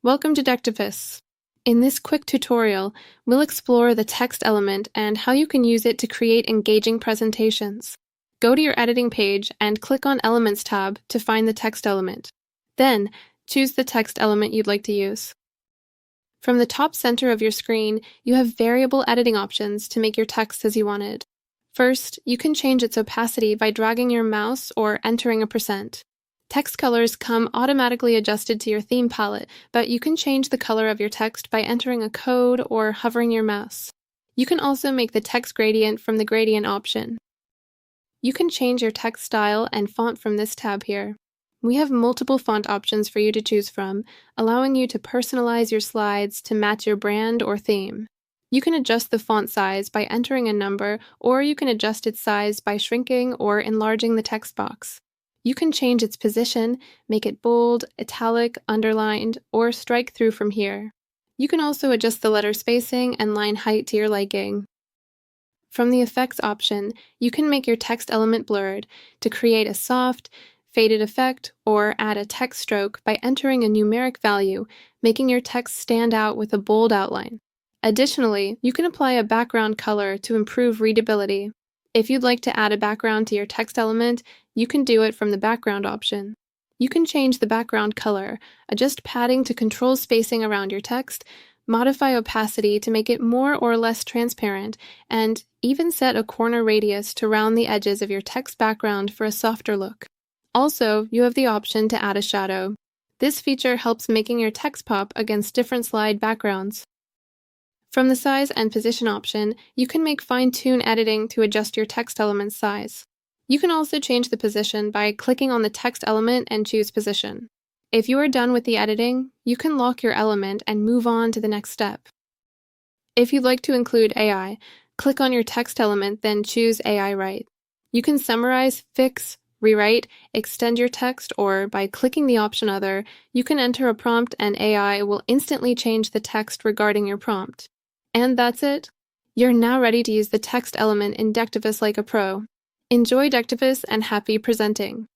Welcome to Decktopus. In this quick tutorial, we'll explore the text element and how you can use it to create engaging presentations. Go to your editing page and click on Elements tab to find the text element. Then, choose the text element you'd like to use. From the top center of your screen, you have variable editing options to make your text as you wanted. First, you can change its opacity by dragging your mouse or entering a %. Text colors come automatically adjusted to your theme palette, but you can change the color of your text by entering a code or hovering your mouse. You can also make the text gradient from the gradient option. You can change your text style and font from this tab here. We have multiple font options for you to choose from, allowing you to personalize your slides to match your brand or theme. You can adjust the font size by entering a number, or you can adjust its size by shrinking or enlarging the text box. You can change its position, make it bold, italic, underlined, or strike through from here. You can also adjust the letter spacing and line height to your liking. From the Effects option, you can make your text element blurred to create a soft, faded effect or add a text stroke by entering a numeric value, making your text stand out with a bold outline. Additionally, you can apply a background color to improve readability. If you'd like to add a background to your text element, you can do it from the Background option. You can change the background color, adjust padding to control spacing around your text, modify opacity to make it more or less transparent, and even set a corner radius to round the edges of your text background for a softer look. Also, you have the option to add a shadow. This feature helps making your text pop against different slide backgrounds. From the Size and Position option, you can make fine-tune editing to adjust your text element's size. You can also change the position by clicking on the text element and choose Position. If you are done with the editing, you can lock your element and move on to the next step. If you'd like to include AI, click on your text element, then choose AI Write. You can summarize, fix, rewrite, extend your text, or by clicking the option Other, you can enter a prompt and AI will instantly change the text regarding your prompt. And that's it. You're now ready to use the text element in Decktopus like a pro. Enjoy Decktopus and happy presenting!